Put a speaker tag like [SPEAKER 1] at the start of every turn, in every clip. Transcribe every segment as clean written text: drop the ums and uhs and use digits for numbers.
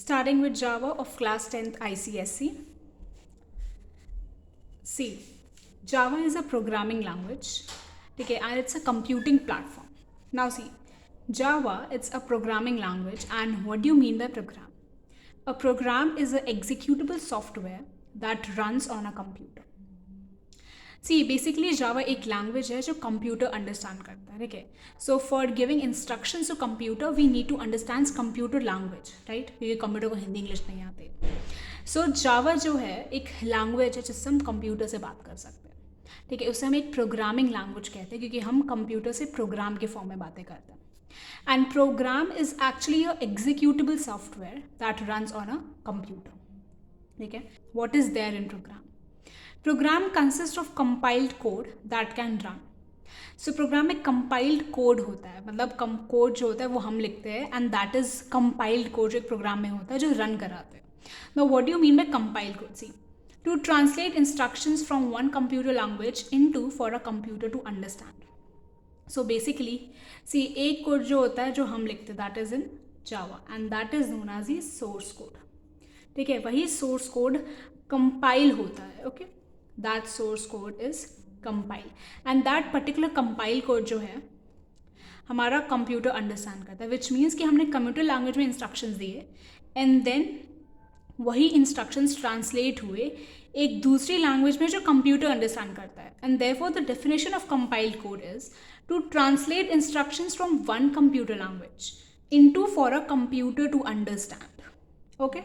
[SPEAKER 1] Starting with Java of class 10th ICSE. See, Java is a programming language, okay, and it's a computing platform. Now see, Java, it's a programming language, and what do you mean by program? A program is an executable software that runs on a computer. See basically Java एक language है जो computer understand करता है, ठीक है. So for giving instructions to computer we need to understand computer language, right, क्योंकि computer को Hindi English नहीं आती. सो जावा जो है एक लैंग्वेज है जिससे हम कंप्यूटर से बात कर सकते हैं, ठीक है. उसे हम एक प्रोग्रामिंग लैंग्वेज कहते हैं क्योंकि हम कंप्यूटर से प्रोग्राम के फॉर्म में बातें करते हैं. And program is actually a executable software that runs on a computer, ठीक है. What is there in program? Program consists of compiled code that can run. So program में compiled code होता है, मतलब कोड जो होता है वो हम लिखते हैं and that is compiled code जो एक प्रोग्राम में होता है जो रन कराते हैं. Now what do you mean by compiled code? See, to translate instructions from one computer language into for a computer to understand. So basically, see एक code जो होता है जो हम लिखते हैं that is in Java and that is known as the source code, ठीक है. वही source code compile होता है, okay. That source code is compiled and that particular compile code जो है हमारा कंप्यूटर अंडरस्टैंड करता है, विच मीन्स कि हमने कंप्यूटर लैंग्वेज में इंस्ट्रक्शंस दिए एंड देन वही इंस्ट्रक्शंस ट्रांसलेट हुए एक दूसरी लैंग्वेज में जो कंप्यूटर अंडरस्टैंड करता है. And therefore the definition of compiled code is to translate instructions from one computer language into for a computer to understand, okay.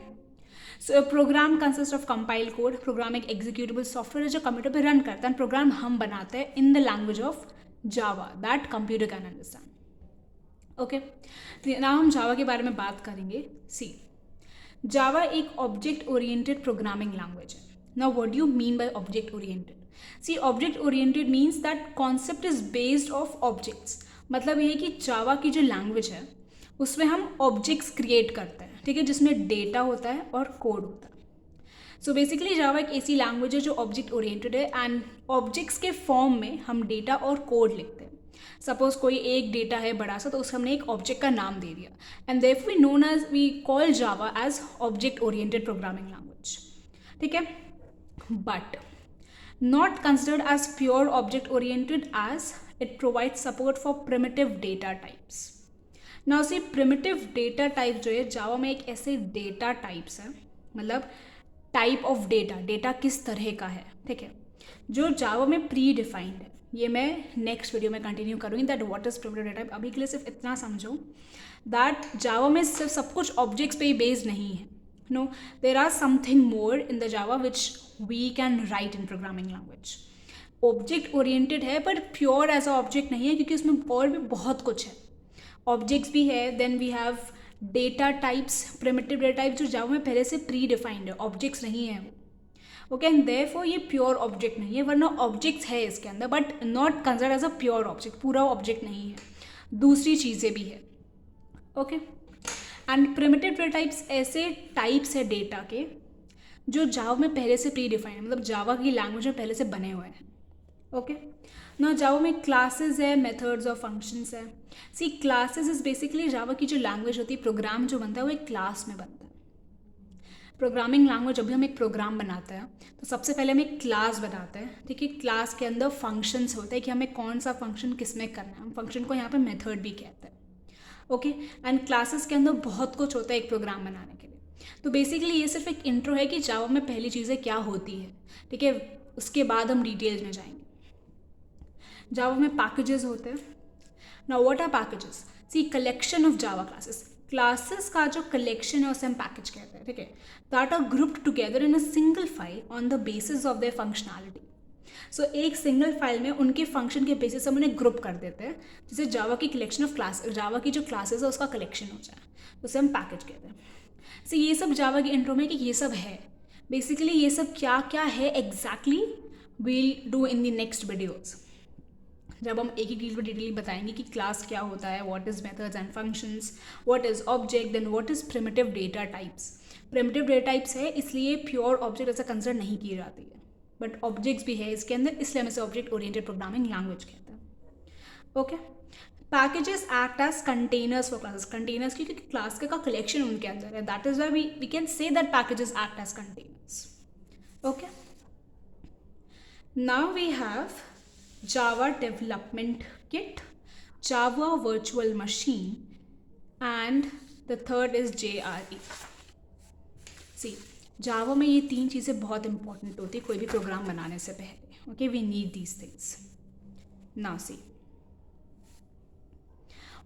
[SPEAKER 1] So a program consist of compiled code. Program एक executable software है जो computer पे run करता है. Programme हम बनाते हैं in the language of Java that computer can understand, okay. Now हम जावा के बारे में बात करेंगे. सी, जावा एक ऑब्जेक्ट ओरिएंटेड प्रोग्रामिंग लैंग्वेज है. Now what do you mean by object oriented? See, object oriented means that concept is based of objects. मतलब ये है कि जावा की जो लैंग्वेज है उसमें हम ऑब्जेक्ट्स क्रिएट करते हैं, ठीक है, जिसमें डेटा होता है और कोड होता है. सो बेसिकली जावा एक ऐसी लैंग्वेज है जो ऑब्जेक्ट ओरिएंटेड है एंड ऑब्जेक्ट्स के फॉर्म में हम डेटा और कोड लिखते हैं. सपोज कोई एक डेटा है बड़ा सा तो उसे हमने एक ऑब्जेक्ट का नाम दे दिया and therefore we known as we call Java as object oriented programming language, ठीक है. But not considered as pure object oriented as it provide support for primitive data types. Now see, primitive data type जो है Java में एक ऐसे data types है, मतलब type of data, data किस तरह का है, ठीक है, जो जावा में प्री डिफाइंड है. ये मैं नेक्स्ट वीडियो में कंटिन्यू करूँगी that what is primitive data type. अभी के लिए सिर्फ इतना समझो दैट जावा में सिर्फ सब कुछ ऑब्जेक्ट्स पे ही बेस्ड नहीं है. No, there are something more in the Java which we can write in programming language. Object oriented है but pure as a object नहीं है क्योंकि उसमें और भी बहुत कुछ है. ऑब्जेक्ट्स भी है, then we have data types, primitive data type जो जावा में पहले से प्री डिफाइंड है, ऑब्जेक्ट्स नहीं है वो, ओके. एंड देयरफॉर ये प्योर ऑब्जेक्ट नहीं है, वरना ऑब्जेक्ट्स है इसके अंदर but not considered as a pure object. पूरा ऑब्जेक्ट नहीं है, दूसरी चीज़ें भी है, okay. And primitive data types ऐसे टाइप्स है डेटा के जो जावा में पहले से प्री डिफाइंड है, मतलब जावा की लैंग्वेज में पहले से बने हुए हैं, ओके. ना जावा में क्लासेस है, मेथड्स और फंक्शंस है. सी, क्लासेस इज बेसिकली जावा की जो लैंग्वेज होती है, प्रोग्राम जो बनता है वो एक क्लास में बनता है. प्रोग्रामिंग लैंग्वेज जब भी हम एक प्रोग्राम बनाते हैं तो सबसे पहले हम एक क्लास बनाते हैं, ठीक है. क्लास के अंदर फंक्शंस होते हैं कि हमें कौन सा फंक्शन किस में करना है. हम फंक्शन को यहाँ पे मेथड भी कहते हैं, ओके. एंड क्लासेस के अंदर बहुत कुछ होता है एक प्रोग्राम बनाने के लिए. तो बेसिकली ये सिर्फ एक इंट्रो है कि जावा में पहली चीज़ें क्या होती है, ठीक है. उसके बाद हम डिटेल्स में जाएंगे. जावा में पैकेजेस होते हैं. Now what are packages? See, collection of Java classes. Classes का जो कलेक्शन है उसे हम पैकेज कहते हैं, ठीक है. That are grouped together in a single file on the basis of their functionality. So एक सिंगल फाइल में उनके फंक्शन के बेसिस हम उन्हें ग्रुप कर देते हैं जिससे जावा की कलेक्शन ऑफ क्लास, जावा की जो क्लासेस है उसका कलेक्शन हो जाए, उसे हम पैकेज कहते हैं. सो ये सब जावा की इंट्रो में कि ये सब है. बेसिकली ये सब क्या क्या है exactly we'll do in the next videos, जब हम एक ही चीज़ पर डिटेली बताएंगे कि क्लास क्या होता है, what is methods and functions, what is object, then what is primitive data types. Primitive data types है इसलिए प्योर ऑब्जेक्ट ऐसा कंसिडर नहीं की जाती है, बट ऑब्जेक्ट्स भी है इसके अंदर, इसलिए हम इसे ऑब्जेक्ट ओरिएंटेड प्रोग्रामिंग लैंग्वेज कहते हैं, okay. Packages act as containers for classes. Containers क्योंकि क्लास का कलेक्शन उनके अंदर है. That is why we can say that packages act as containers. Okay, now we have Java development kit, Java virtual machine, and the third is JRE. See, Java में ये तीन चीज़ें बहुत इंपॉर्टेंट होती है कोई भी प्रोग्राम बनाने से पहले. Okay, we need these things. Now see,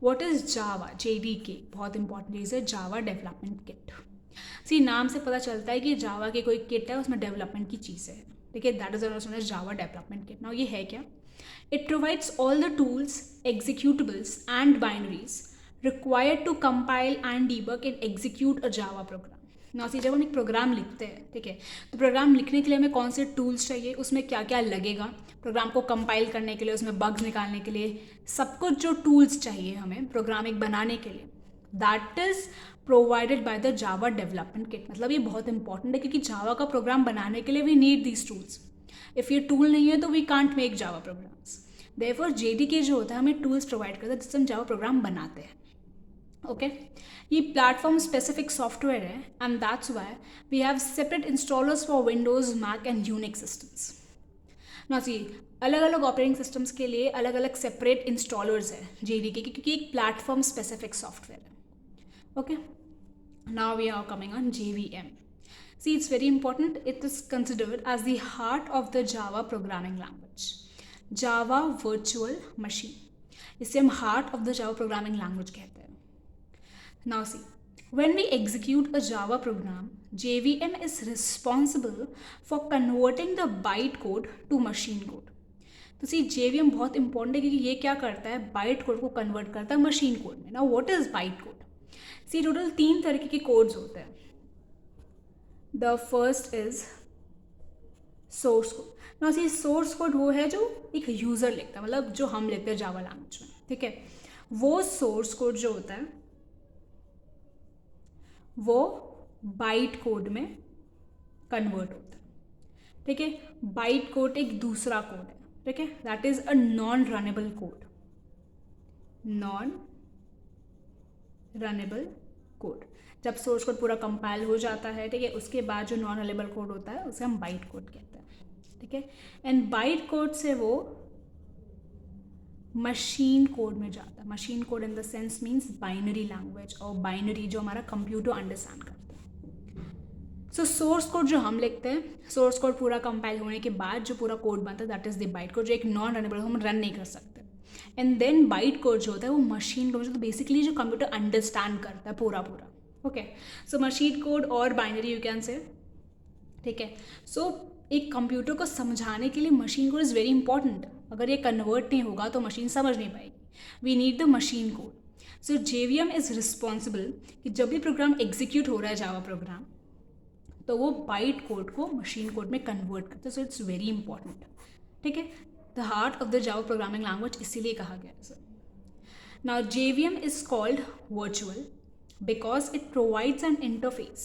[SPEAKER 1] what is Java? JDK बहुत इंपॉर्टेंट चीज़ है. Java development kit. सी, नाम से पता चलता है कि जावा की कोई किट है, उसमें डेवलपमेंट की चीज़ है. ठीक है, that is also known as Java development kit. Now ये है क्या? It provides all the tools, executables and binaries required to compile and debug and execute a Java program. ना सी, जब हम एक प्रोग्राम लिखते हैं, ठीक है, तो प्रोग्राम लिखने के लिए हमें कौन से टूल्स चाहिए, उसमें क्या क्या लगेगा, प्रोग्राम को कंपाइल करने के लिए, उसमें बग्स निकालने के लिए, सब कुछ जो टूल्स चाहिए हमें प्रोग्राम एक बनाने के लिए, that is provided by the Java development kit. मतलब ये बहुत इंपॉर्टेंट है क्योंकि जावा का प्रोग्राम बनाने के लिए we need these tools. If ये टूल नहीं है तो we can't make Java programs. Therefore JDK जो होता है हमें टूल्स प्रोवाइड करता है जिससे हम जावा प्रोग्राम बनाते हैं. ओके, ये प्लेटफॉर्म स्पेसिफिक सॉफ्टवेयर है and that's why we have separate installers for Windows, Mac and Unix systems. ना सी, अलग अलग ऑपरेटिंग सिस्टम्स के लिए अलग अलग सेपरेट इंस्टॉलर्स है JDK के, क्योंकि एक प्लेटफॉर्म स्पेसिफिक सॉफ्टवेयर है. Okay, now we are coming on JVM. See, it's very important. It is considered as the heart of the Java programming language. Java virtual machine. इसे हम heart of the Java programming language कहते हैं. Now see, when we execute a Java program, JVM is responsible for converting the bytecode to machine code. तो सी, JVM बहुत important है क्योंकि ये क्या करता है, बाइट कोड को कन्वर्ट करता है मशीन कोड में. Now what is byte code? See, total 3 तरीके के कोड्स होते हैं. The first is source code. ना सी, सोर्स कोड वो है जो एक यूज़र लिखता है, मतलब जो हम लिखते हैं जावा लैंग्वेज में. ठीक है, वो सोर्स कोड जो होता है वो बाइट कोड में कन्वर्ट होता है. ठीक है, बाइट कोड एक दूसरा कोड है. ठीक है, that is a non runnable code. Non runnable code. जब सोर्स कोड पूरा कंपाइल हो जाता है, ठीक है, उसके बाद जो नॉन रनेबल कोड होता है उसे हम बाइट कोड कहते हैं. ठीक है, एंड बाइट कोड से वो मशीन कोड में जाता है. Machine code in the sense means binary language, और बाइनरी जो हमारा कंप्यूटर अंडरस्टैंड करता है. सो सोर्स कोड जो हम लिखते हैं, सोर्स कोड पूरा कंपाइल होने के बाद जो पूरा कोड बनता है that is the byte code, जो एक नॉन रनेबल हम रन नहीं कर सकते. एंड देन बाइट कोड जो होता है वो मशीन कोड, तो बेसिकली जो कंप्यूटर अंडरस्टैंड करता है पूरा पूरा. ओके, सो मशीन कोड और बाइनरी यू कैन से. ठीक है, सो एक कंप्यूटर को समझाने के लिए machine code is very important. अगर ये कन्वर्ट नहीं होगा तो मशीन समझ नहीं पाएगी. We need the machine code. So JVM is responsible कि जब भी प्रोग्राम एग्जीक्यूट हो रहा है जावा प्रोग्राम, तो वो बाइट कोड को मशीन कोड में कन्वर्ट करता है. So it's very important. ठीक है, the heart of the Java programming language इसीलिए कहा गया है sir. Now JVM is called virtual because it provides an interface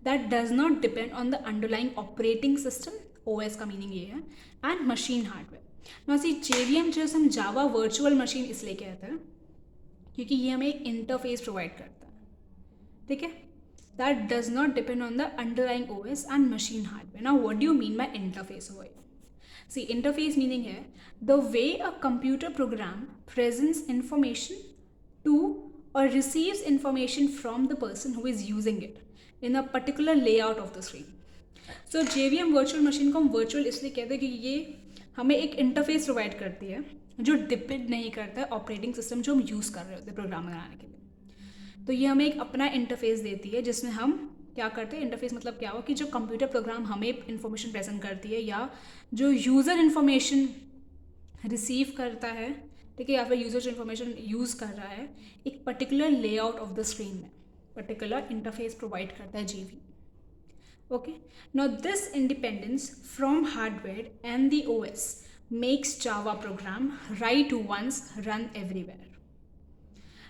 [SPEAKER 1] that does not depend on the underlying operating system, OS का meaning ये है, and machine hardware. Now see, JVM जो हम जावा virtual machine इसलिए कहते हैं क्योंकि ये हमें एक इंटरफेस प्रोवाइड करता है. ठीक है, that does not depend on the underlying OS and machine hardware. Now what do you mean by interface over here? See, interface meaning है the way a computer program presents information to or receives information from the person who is using it in a particular layout of the screen. So JVM virtual machine को हम virtual इसलिए कहते हैं कि ये हमें एक इंटरफेस प्रोवाइड करती है जो डिपेंड नहीं करता है ऑपरेटिंग सिस्टम जो हम यूज़ कर रहे होते हैं प्रोग्राम बनाने के लिए. तो ये हमें एक अपना इंटरफेस देती है जिसमें हम क्या करते हैं. इंटरफेस मतलब क्या हो कि जो कंप्यूटर प्रोग्राम हमें इन्फॉर्मेशन प्रेजेंट करती है या जो यूज़र इन्फॉर्मेशन रिसीव करता है, ठीक है, या फिर यूज़र जो इन्फॉर्मेशन यूज़ कर रहा है एक particular layout of the screen में पर्टिकुलर इंटरफेस प्रोवाइड करता है JVM. Okay, now this independence from hardware and the OS makes Java program write once, run everywhere.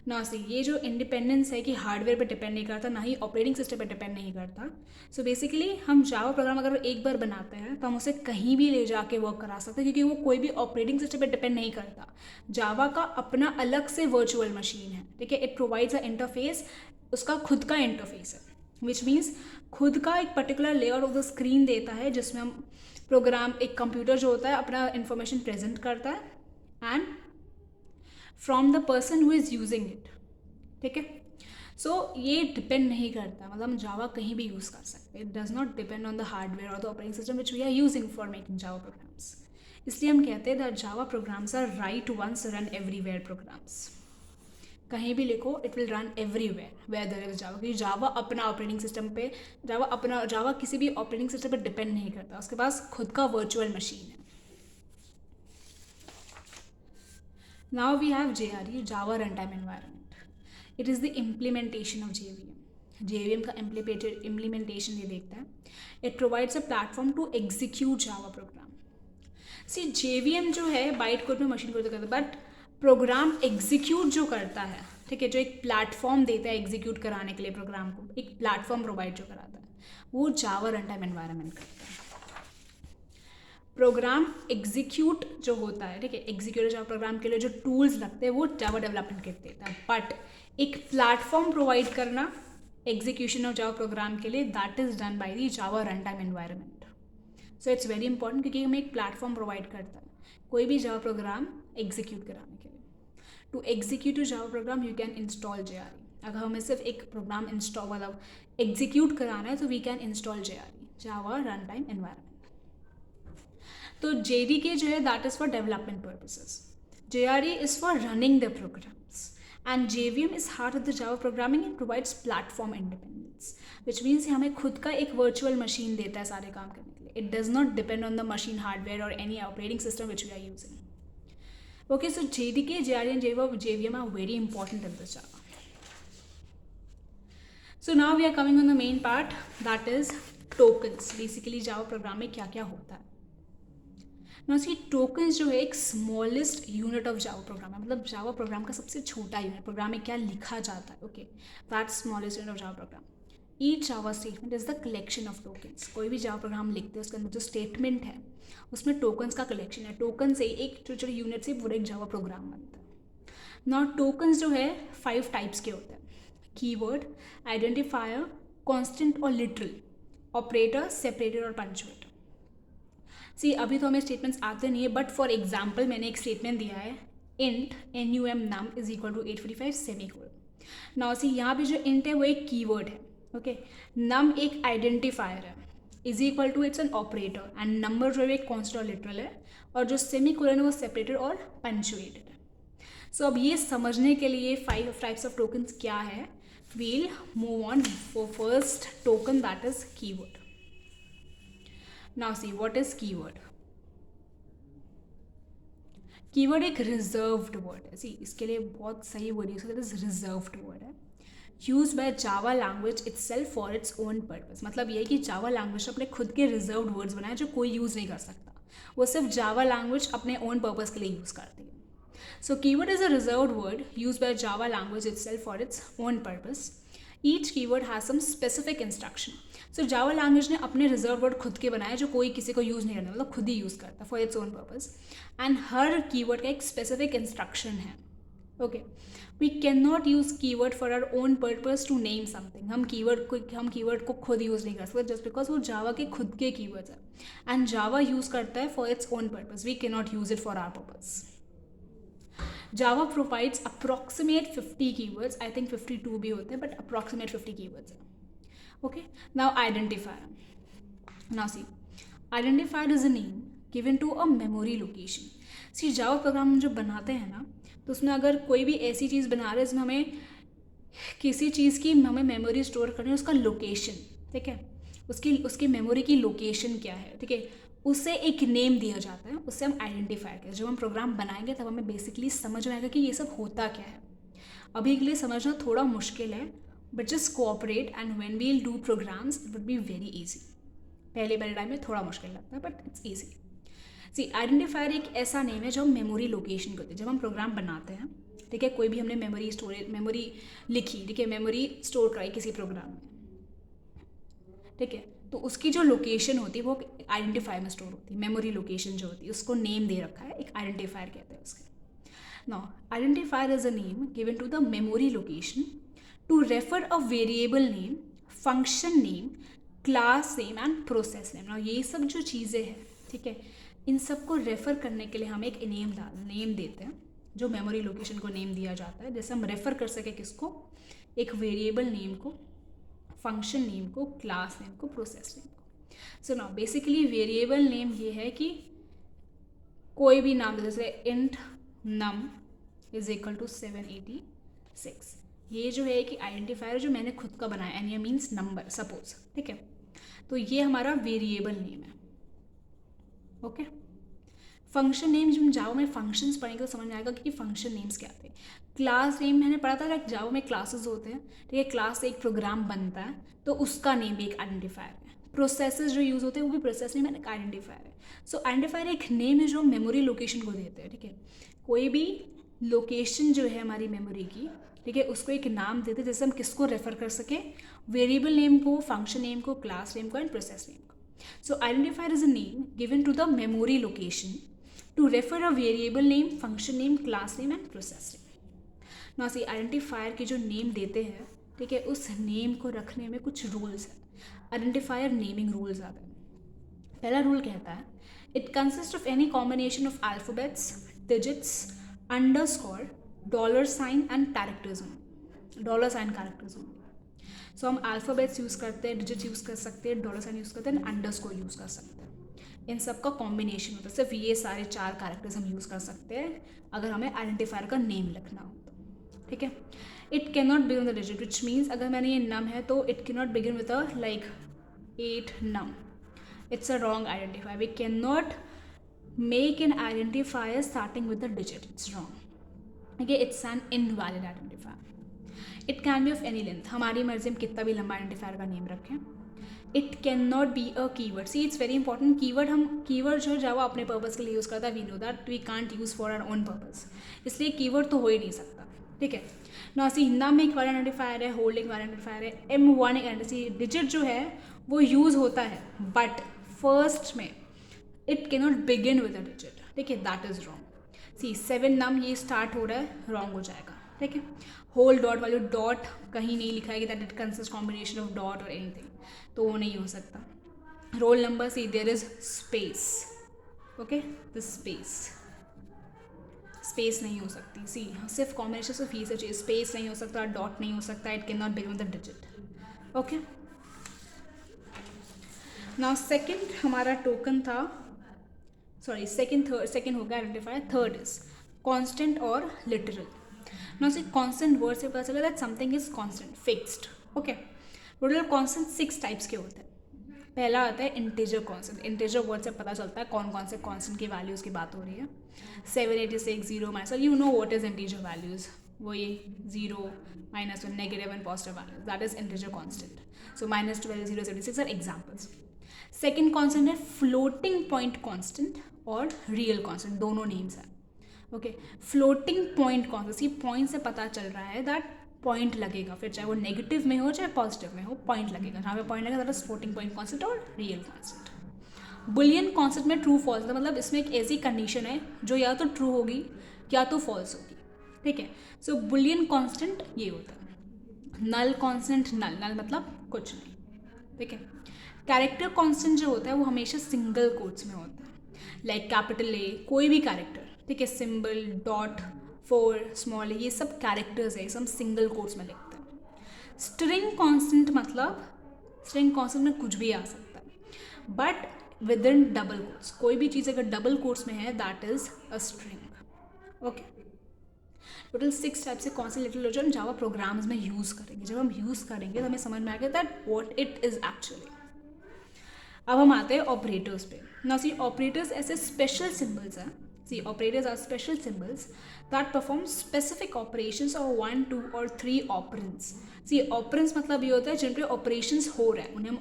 [SPEAKER 1] ना सी ये जो इंडिपेंडेंस है कि हार्डवेयर पे डिपेंड नहीं करता, ना ही ऑपरेटिंग सिस्टम पे डिपेंड नहीं करता. सो बेसिकली हम जावा प्रोग्राम अगर एक बार बनाते हैं तो हम उसे कहीं भी ले जाके वर्क करा सकते हैं, क्योंकि वो कोई भी ऑपरेटिंग सिस्टम पे डिपेंड नहीं करता. जावा का अपना अलग से वर्चुअल मशीन है, ठीक है. इट प्रोवाइड्स अ इंटरफेस, उसका खुद का इंटरफेस है, विच मीन्स खुद का एक particular layout of the screen देता है, जिसमें हम प्रोग्राम, एक कंप्यूटर जो होता है अपना इंफॉर्मेशन प्रेजेंट करता है and from the person who is using it, ठीक है. सो ये डिपेंड नहीं करता, मतलब हम जावा कहीं भी यूज़ कर सकते हैं. It does not depend on the hardware और the operating system which we are using for making Java programs. इसलिए हम कहते हैं that Java programs are write once run everywhere programs. कहीं भी लिखो it will run everywhere where there is Java, क्योंकि Java अपना ऑपरेटिंग सिस्टम पे, जावा किसी भी ऑपरेटिंग सिस्टम पे डिपेंड नहीं करता, उसके पास खुद का वर्चुअल मशीन है. Now we have JRE, Java Runtime Environment. It is the implementation of JVM. JVM का implementation ये देखता है. It provides a platform to execute Java program. See, JVM जो है बाइट कोड में मशीन कोड करता है, बट प्रोग्राम एग्जीक्यूट जो करता है, ठीक है, जो एक प्लेटफॉर्म देता है एग्जीक्यूट कराने के लिए प्रोग्राम को, एक प्लेटफॉर्म प्रोवाइड जो कराता है, वो जावा रन टाइम एनवायरनमेंट करता है. प्रोग्राम एग्जीक्यूट जो होता है, ठीक है, एग्जीक्यूट जावा प्रोग्राम के लिए जो टूल्स लगते हैं वो जावा डेवलपमेंट किट देता है, बट एक प्लेटफॉर्म प्रोवाइड करना एग्जीक्यूशन ऑफ जावा प्रोग्राम के लिए, that is done by the Java run time environment. So it's very important, क्योंकि हमें एक प्लेटफॉर्म प्रोवाइड करता है कोई भी जावा प्रोग्राम एग्जीक्यूट कराने के लिए. To execute Java program you can install JRE. अगर हमें सिर्फ एक प्रोग्राम इंस्टॉल मतलब एग्जीक्यूट कराना है तो we can install JRE, Java run time environment. तो JDK जो है that is for development purposes, JRE is for running the programs, and JVM is heart of the Java programming and provides platform independence, which means हमें खुद का एक virtual machine देता है सारे काम करने के लिए. It does not depend on the machine hardware और any operating system which we are using. Okay, so JDK, JRE and JVM are very important in this Java. So now we are coming on the main part, that is tokens. Basically Java program में क्या क्या होता है. Now see, tokens जो है एक smallest unit of Java program है, मतलब Java प्रोग्राम का सबसे छोटा यूनिट, प्रोग्राम में क्या लिखा जाता है. Okay, that's smallest unit of Java program. Each Java statement is the collection of tokens. कोई भी Java प्रोग्राम लिखते हैं उसके अंदर जो स्टेटमेंट है उसमें टोकन्स का कलेक्शन है. टोकन से एक छोटे छोटे यूनिट से पूरा एक जावा प्रोग्राम बनता है. नाउ टोकन्स जो है 5 टाइप्स के होते हैं: कीवर्ड, आइडेंटिफायर, कांस्टेंट और लिटरल, ऑपरेटर, सेपरेटर और पंक्चुएटर. सी अभी तो हमें स्टेटमेंट्स आते नहीं है, बट फॉर एग्जाम्पल मैंने एक स्टेटमेंट दिया है, int num is equal to 845 semicolon. Now see यहाँ पे जो इंट है वो एक कीवर्ड है, ओके. नम एक आइडेंटिफायर है, is equal to it's an operator, and number जो है एक कॉन्स्टेंट और लिटरल है, और जो सेमीकोलन है वो सेपरेटेड और पंक्चुएटेड है. सो अब ये समझने के लिए 5 टाइप्स ऑफ टोकन्स क्या है, we'll move on for first token, that is keyword. Now see what is keyword. Keyword एक रिजर्व्ड वर्ड है. सी इसके लिए बहुत सही वर्ड यूज करते हैं, रिजर्व्ड वर्ड है, use by Java language itself for its own purpose. मतलब ये है कि जावा लैंग्वेज अपने खुद के रिजर्व्ड वर्ड्स बनाए जो कोई यूज़ नहीं कर सकता, वो सिर्फ जावा लैंग्वेज अपने ओन पर्पस के लिए यूज़ करती है. So keyword is a reserved word use by Java language itself for its own purpose. Each keyword has some specific instruction. So Java language ने अपने रिजर्व वर्ड खुद के बनाए जो कोई किसी को यूज़ नहीं करना, मतलब खुद ही यूज़ करता for its own purpose. And हर कीवर्ड का एक स्पेसिफिक इंस्ट्रक्शन है. Okay, we can not use keyword for our own purpose to name something. हम कीवर्ड को खुद यूज़ नहीं कर सकते जस्ट बिकॉज वो जावा के खुद के कीवर्ड्स है, एंड जावा यूज़ करता है for its own purpose. We can not use it for our purpose. Java provides approximate 50 keywords. I think 52 भी होते हैं, but approximate 50 keywords है. Okay, now identifier. Now see, identifier is a name given to a memory location. See, Java program जो बनाते हैं ना, तो उसमें अगर कोई भी ऐसी चीज़ बना रहे हैं जिसमें हमें किसी चीज़ की हमें मेमोरी स्टोर करनी है, उसका लोकेशन, ठीक है, उसकी मेमोरी की लोकेशन क्या है, ठीक है, उससे एक नेम दिया जाता है, उससे हम आइडेंटिफाई करें. जब हम प्रोग्राम बनाएंगे तब हमें बेसिकली समझ में आएगा कि ये सब होता क्या है. अभी के लिए समझना थोड़ा मुश्किल है, but just cooperate and when we will do programs it would be very easy. पहले टाइम में थोड़ा मुश्किल लगता है, but it's easy. See, identifier एक ऐसा नेम है जो हम मेमोरी लोकेशन करते हैं. जब हम प्रोग्राम बनाते हैं ठीक है, कोई भी हमने मेमोरी लिखी, ठीक है, मेमोरी स्टोर कराई किसी प्रोग्राम में, ठीक है, तो उसकी जो लोकेशन होती है वो आइडेंटिफायर में स्टोर होती है। मेमोरी लोकेशन जो होती है उसको नेम दे रखा है, एक आइडेंटिफायर कहते हैं उसके। Now identifier is a name given to the memory location to refer a variable name, function name, class name and process name. Now ये सब जो चीज़ें हैं, ठीक है, इन सबको रेफर करने के लिए हम एक नेम देते हैं, जो मेमोरी लोकेशन को नेम दिया जाता है, जैसे हम रेफर कर सके किसको, एक वेरिएबल नेम को, फंक्शन नेम को, क्लास नेम को, प्रोसेस नेम को। So now basically variable name ये है कि कोई भी नाम, जैसे int num is equal to 786, ये जो है कि आइडेंटिफायर जो मैंने खुद का बनाया, एन मीन्स नंबर सपोज, ठीक है, तो ये हमारा वेरिएबल नेम है। ओके, फंक्शन नेम जब जावा में फंक्शंस पढ़ेंगे तो समझ में आएगा कि फंक्शन नेम्स क्या थे। क्लास नेम मैंने पढ़ा था लाइक जावा में क्लासेस होते हैं, ठीक है, क्लास से एक प्रोग्राम बनता है तो उसका नेम भी एक आइडेंटिफायर है। प्रोसेसेस जो यूज़ होते हैं वो भी प्रोसेस नेम एक आइडेंटिफायर है। सो आइडेंटिफायर एक नेम है जो मेमोरी लोकेशन को देते हैं, ठीक है, कोई भी लोकेशन जो है हमारी मेमोरी की, ठीक है, उसको एक नाम देते हैं जैसे हम किसको रेफर कर सके, वेरिएबल नेम को, फंक्शन नेम को, क्लास नेम को एंड प्रोसेस नेम को। So identifier is a name given to the memory location to refer a variable name, function name, class name and process name. Now see identifier के जो name देते हैं, ठीक है, उस name को रखने में कुछ रूल्स हैं। आइडेंटिफायर नेमिंग रूल्स आते हैं। पहला रूल कहता है it consist of any combination of alphabets, digits, underscore, dollar sign and characters, dollar sign characters. So हम अल्फ़ाबेट्स यूज़ करते हैं, डिजिट यूज़ कर सकते हैं, डॉलर साइन यूज़ करते हैं, अंडरस्कोर यूज़ कर सकते हैं। इन सब का कॉम्बिनेशन होता है। सिर्फ ये सारे 4 कैरेक्टर्स हम यूज़ कर सकते हैं अगर हमें आइडेंटिफायर का नेम लिखना हो तो, ठीक है। It can not begin with the digit, which means अगर मैंने ये नम है तो it can not begin with a like 8 num, it's a wrong identifier. We can not make an identifier starting with the digit, it's wrong, ठीक है, it's an invalid identifier. It can be of any length, हमारी मर्जी में कितना भी लंबा identifier का name रखें। It can not be a keyword, see it's very important. Keyword जो जावा अपने पर्पज़ के लिए यूज़ करता है, we know that we can't use for our own purpose, इसलिए कीवर्ड तो हो ही नहीं सकता, ठीक है ना। सी नम एक वाला आइडेंटिफायर है, होल्ड एक वाला आइडेंटिफायर है, M1 एक आइडेंटिफायर। डिजिट जो है वो यूज़ होता है बट फर्स्ट में it can not begin with a digit, ठीक है, दैट इज़ रॉन्ग। सी 7 नम ये स्टार्ट हो रहा है, रॉन्ग हो जाएगा, ठीक है। होल डॉट वाले डॉट कहीं नहीं लिखा है कि that it consist combination of dot और एनीथिंग, तो वो नहीं हो सकता। Roll number see there is space, okay, this space नहीं हो सकती। सी सिर्फ कॉम्बिनेशन सिर्फ ई से चाहिए, स्पेस नहीं हो सकता, डॉट नहीं हो सकता, it can not begin with the digit, okay. Now second हमारा टोकन था, सॉरी सेकंड हो गया आइडेंटिफायर। थर्ड इज कांस्टेंट और literal. Now see constant word से पता चला that something is constant, fixed, okay. Total constant 6 types के होते हैं। पहला आता है इंटीजर कांस्टेंट। इंटीजर वर्ड से पता चलता है कौन कौन से कांस्टेंट की वैल्यूज़ की बात हो रही है। 786, 0 minus, you know what is integer values, वो ये 0, -1, negative and positive values, that is integer constant. So -12, 0, 76 are examples. Second constant है फ्लोटिंग पॉइंट कांस्टेंट और रियल कांस्टेंट, दोनों नेम्स हैं, okay. Floating point constant, see point से पता चल रहा है दैट पॉइंट लगेगा, फिर चाहे वो नेगेटिव में हो चाहे पॉजिटिव में हो, पॉइंट लगेगा। जहाँ पे पॉइंट लगेगा that is floating point constant और रियल कांस्टेंट। बुलियन कांस्टेंट में ट्रू फॉल्स, मतलब इसमें एक ऐसी कंडीशन है जो या तो ट्रू होगी या तो फॉल्स होगी, ठीक है। सो बुलियन कांस्टेंट ये होता है। नल कांस्टेंट, नल मतलब कुछ नहीं, ठीक है। कैरेक्टर कांस्टेंट जो होता है वो हमेशा सिंगल कोट्स में होता है, लाइक कैपिटल ए, कोई भी कैरेक्टर, ठीक है, सिंबल, डॉट, 4, स्मॉल, ये सब कैरेक्टर्स है, हम सिंगल कोट्स में लिखते हैं। स्ट्रिंग कांस्टेंट मतलब स्ट्रिंग कांस्टेंट में कुछ भी आ सकता है but with in double quotes, कोई भी चीज़ अगर डबल कोट्स में है that is a string, okay. Total 6 type से कांस्टेंट लिटरल जो हम जावा प्रोग्राम्स में यूज़ करेंगे। जब हम यूज़ करेंगे तो हमें समझ में आएगा that what it is actually. अब हम आते हैं ऑपरेटर्स पे। ना सी ऑपरेटर्स ऐसे स्पेशल सिंबल्स हैं, C operators are special symbols that perform specific operations और 1, 2 और 3 ऑपरेंड्स। सी ऑपरेंड्स मतलब ये होता है जिन पे ऑपरेशंस हो रहे हैं उन्हें हम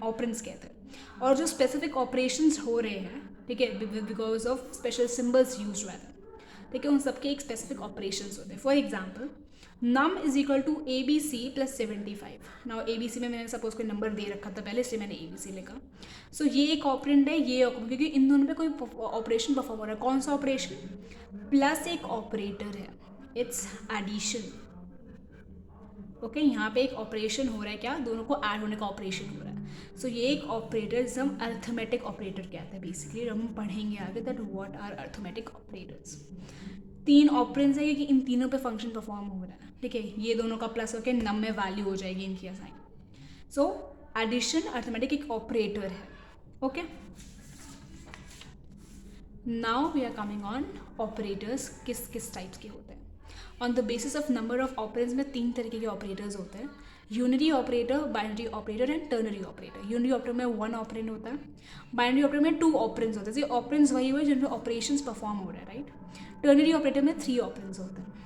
[SPEAKER 1] ऑपरेंड्स कहते हैं, और जो स्पेसिफिक ऑपरेशंस हो रहे हैं, ठीक है, because of special symbols use हुआ है। ठीक है, उन सबके एक स्पेसिफिक ऑपरेशंस होते हैं. For example num is equal to A B C plus 75. Now A B C में मैंने सपोज कोई नंबर दे रखा था पहले, इसलिए मैंने ए बी सी लिखा. सो ये एक ऑपरेंड है, ये क्योंकि इन दोनों पे कोई ऑपरेशन परफॉर्म हो रहा है. कौन सा ऑपरेशन? प्लस एक ऑपरेटर है, इट्स एडिशन. ओके, यहाँ पे एक ऑपरेशन हो रहा है, क्या? दोनों को ऐड होने का ऑपरेशन हो रहा है. सो ये एक ऑपरेटर जिसे हम अर्थमेटिक ऑपरेटर कहते हैं. बेसिकली हम पढ़ेंगे आगे that what are arithmetic operators. 3 operands है कि इन तीनों पे फंक्शन परफॉर्म हो रहा है. ठीक है, ये दोनों का प्लस होकर नम में वैल्यू हो जाएगी इनकी असाइन. सो एडिशन अर्थमेटिक एक ऑपरेटर है. Okay, now we are coming on operators. किस किस टाइप्स के होते हैं? On the basis of number of operands में 3 तरीके के ऑपरेटर्स होते हैं. Unary operator, binary operator and ternary operator. Unary operator में 1 ऑपरेंड होता है. बाइनरी ऑपरेटर में 2 ऑपरेंड्स होते हैं. ये ऑपरेंड्स वही हुए जिनमें ऑपरेशंस परफॉर्म हो रहा है, राइट. टर्नरी ऑपरेटर में 3 ऑपरेंड्स होते हैं.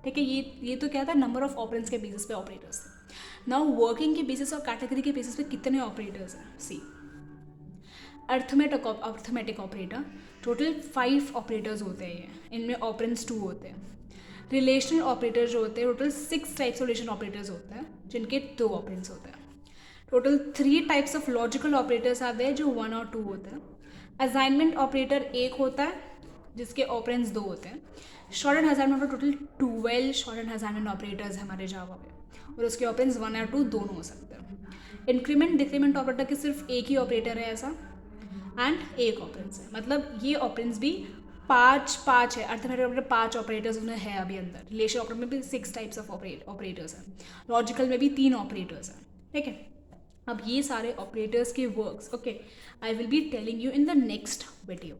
[SPEAKER 1] ठीक है, ये तो क्या था? नंबर ऑफ ऑपरेंड्स के बेसिस पे ऑपरेटर्स थे. नाउ वर्किंग के बेसिस और कैटेगरी के बेसिस पे कितने ऑपरेटर्स हैं? सी, अर्थमेटिक ऑपरेटर टोटल 5 ऑपरेटर्स होते हैं. इनमें ऑपरेंड्स 2 होते हैं. रिलेशनल ऑपरेटर जो होते हैं total 6 types of relation operators होते हैं जिनके 2 ऑपरेंड्स होते हैं. Total 3 types of logical operators आते हैं जो 1 और 2 होते हैं. असाइनमेंट ऑपरेटर एक होता है जिसके ऑपरेंड्स 2 होते हैं. शॉर्ट एंड असाइनमेंट में total 12 short and assignment operators हमारे जावा में, और उसके ऑपरेंड्स 1 और 2 दोनों हो सकते हैं. इंक्रीमेंट डिक्रीमेंट ऑपरेटर के सिर्फ एक ही ऑपरेटर है ऐसा, एंड एक ऑपरेंड्स है. मतलब ये ऑपरेंड्स भी 5 है. अर्थमेटिक ऑपरेटर 5 ऑपरेटर्स उन्हें है अभी अंदर. रिलेशन ऑपरेटर में भी 6 टाइप्स ऑफ ऑपरेटर्स हैं. लॉजिकल में भी 3 ऑपरेटर्स हैं. ठीक है, अब ये सारे ऑपरेटर्स के works okay I will be telling you in the next video.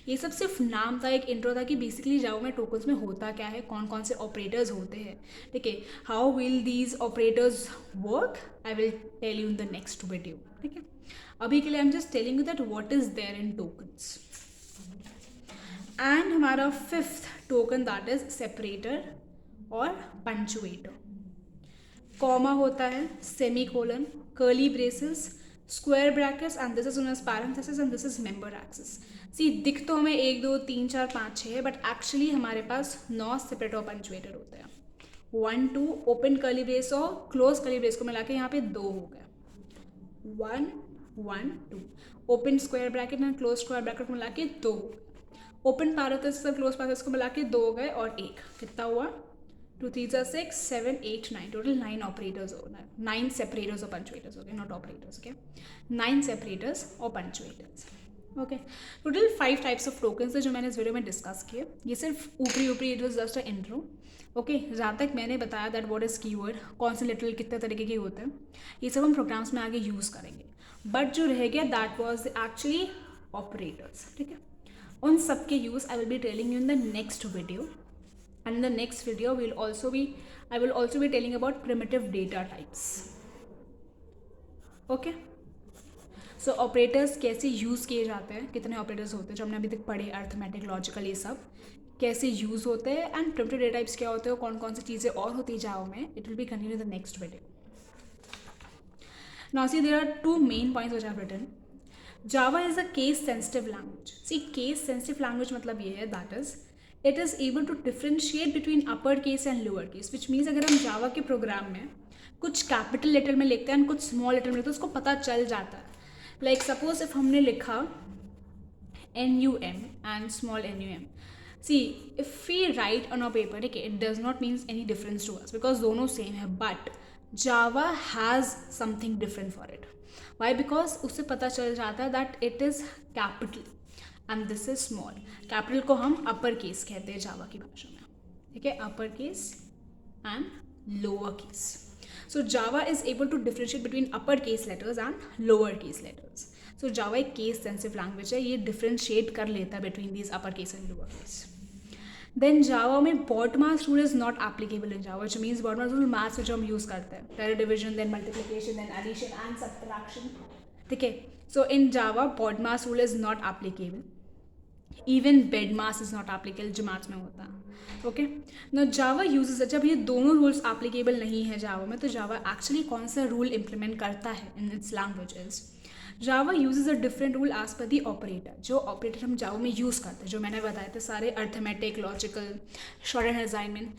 [SPEAKER 1] ये सब सिर्फ नाम था, एक इंट्रो था कि बेसिकली जावा में टोकन्स में होता क्या है, कौन कौन से ऑपरेटर्स होते हैं. ठीक है, how will these operators work, I will tell you in the next video. ठीक है, अभी के लिए I am just telling you that what is there in tokens. And हमारा 5th token that is separator और पंचुएटर. कॉमा होता है, semicolon, curly braces, square brackets, and this is known as parenthesis and this is member access. See, दिख तो हमें 1 2 3 4 5 6 है, but actually हमारे पास 9 separator और पंचुएटर होते हैं. 1 2 ओपन कर्ली ब्रेस और क्लोज कर्ली ब्रेस को मिला के यहाँ पे 2 हो गए. 1 1 2 open square bracket and close square bracket को मिला के 2 हो गए. ओपन पैरेंथेसिस और क्लोज पैरेंथेसिस को मिला के 2 हो गए और 1. कितना हुआ? 2 3 6 7 8 9. टोटल 9 ऑपरेटर्स हो गए. 9 सेपरेटर्स और पंचुएटर्स हो गए, नॉट ऑपरेटर्स. ओके, 9 सेपरेटर्स और punctuators. Okay, total 5 types of tokens है जो मैंने इस वीडियो में डिस्कस किए. ये सिर्फ ऊपरी it was just a intro. Okay, जहाँ तक मैंने बताया दैट व्हाट इज कीवर्ड, कौन से लिटरल कितने तरीके के होते हैं, ये सब हम प्रोग्राम्स में आगे यूज़ करेंगे. बट जो रह गया दैट वाज एक्चुअली ऑपरेटर्स. ठीक है, उन सब के use I will be telling you in the next video. And in the next video I will also be telling about primitive data types. Okay, so operators कैसे use किए जाते हैं, कितने ऑपरेटर्स होते हैं जो हमने अभी तक पढ़े, अर्थमेटिक, लॉजिकल, ये सब कैसे यूज़ होते हैं, एंड प्रिमिटिव डेटा टाइप्स क्या होते हैं, कौन कौन सी चीज़ें और होती है जावा में. It will be continue the next video. Now see, there are 2 main points which I have written. Java is a case sensitive language. See, case sensitive language मतलब ये है that is it is able to differentiate between upper case and lower case, which means अगर हम जावा के programme में कुछ capital letter में लिखते हैं एंड कुछ स्मॉल लेटर में लिखते हैं, उसको पता चल जाता है. लाइक सपोज इफ हमने लिखा NUM and small NUM, see if we write on a paper, ठीक है, it does not means any difference to us because दोनों सेम है. But Java has something different for it. Why? Because उससे पता चल जाता है that it is capital and this is small. Capital को हम अपर केस कहते हैं जावा की भाषा में. ठीक है, upper case and lower case. So Java is able to differentiate between upper case letters and lower case letters. So Java एक केस सेंसिटिव लैंग्वेज है, ये डिफरेंशिएट कर लेता है between these upper case and lower case. Then Java में BODMAS rule is not applicable in Java, which means BODMAS rule maths में जो हम यूज़ करते हैं, पहले division, then multiplication, then addition and subtraction. ठीक है, so in Java BODMAS rule is not applicable. Even BEDMAS is not applicable जो मैथ्स में होता है. ओके, नो जावा यूजेस, जब ये दोनों रूल्स एप्लीकेबल नहीं है जावा में, तो जावा एक्चुअली कौन सा रूल इम्प्लीमेंट करता है in its language is Java uses a different rule as per the operator. जो ऑपरेटर हम जावा में यूज़ करते हैं, जो मैंने बताए थे सारे, arithmetic, logical, short and assignment,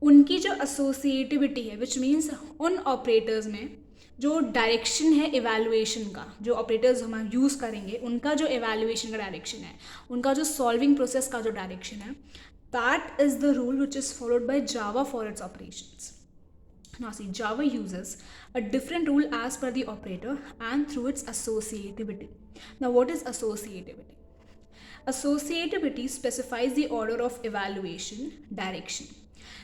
[SPEAKER 1] उनकी जो एसोसिएटिविटी है, विच मीन्स उन ऑपरेटर्स में जो डायरेक्शन है इवैल्यूएशन का, जो ऑपरेटर्स हम यूज़ करेंगे उनका जो इवैल्यूएशन का डायरेक्शन है, उनका जो सॉल्विंग प्रोसेस का जो डायरेक्शन है, that is the rule which is followed by Java for its operations. Now see, Java uses a different rule as per the operator and through its associativity. Now what is associativity? Associativity specifies the order of evaluation direction.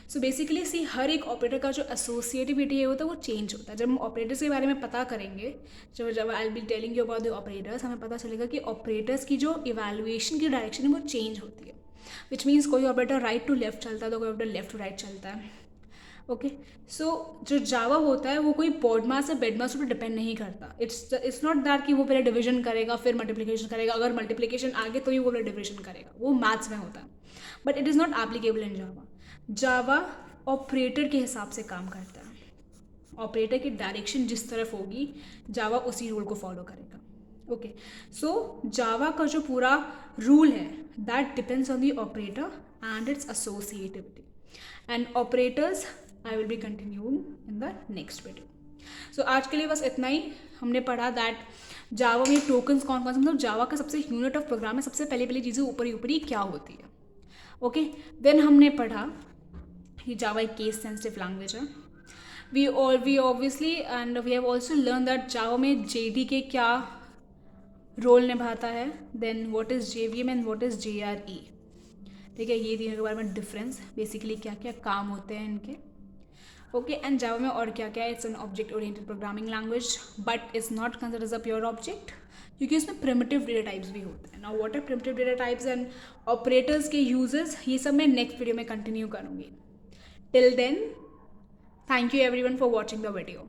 [SPEAKER 1] So basically see हर एक operator का जो associativity है वो change होता है. जब हम ऑपरेटर्स के बारे में पता करेंगे, जब आई will be telling you about the operators, हमें पता चलेगा कि ऑपरेटर्स की जो इवैल्यूएशन की डायरेक्शन है वो चेंज होती है. विच मीन्स कोई ऑपरेटर राइट टू लेफ्ट चलता है तो कोई ऑपरेटर लेफ्ट टू राइट चलता है. ओके, सो जो जावा होता है वो कोई बॉडमास या बेडमास पर डिपेंड नहीं करता. इट्स नॉट दैट कि वो पहले डिवीजन करेगा फिर मल्टीप्लिकेशन करेगा, अगर मल्टीप्लिकेशन आगे तो ही वो पहले डिवीजन करेगा, वो मैथ्स में होता है. But it is not applicable in Java. Java operator के हिसाब से काम करता है. ऑपरेटर की डायरेक्शन जिस तरफ होगी जावा उसी रूल को फॉलो करेगा. ओके, सो जावा का जो पूरा रूल है that depends on the operator and its associativity. And operators I will be continuing in the next video. So आज के लिए बस इतना ही. हमने पढ़ा दैट जावा में टोकन्स कौन कौन से, मतलब जावा का सबसे यूनिट ऑफ प्रोग्राम में सबसे पहली चीज़ें ऊपरी क्या होती है. ओके, देन हमने पढ़ा कि जावा एक केस सेंसिटिव लैंग्वेज है. We obviously and we have also learn that Java में JDK क्या रोल निभाता है. Then what is JVM and what is JRE. ठीक है, ये तीनों के बारे में डिफरेंस, बेसिकली क्या क्या काम होते हैं इनके. ओके, एंड जावा में और क्या क्या है. It's an object oriented programming language but is not considered as a pure object, क्योंकि उसमें प्रिमिटिव डेटा टाइप्स भी होते हैं. Now what are primitive data types and operators के यूजेस, ये सब मैं नेक्स्ट वीडियो में कंटिन्यू करूँगी. Till then, thank you everyone for watching the video.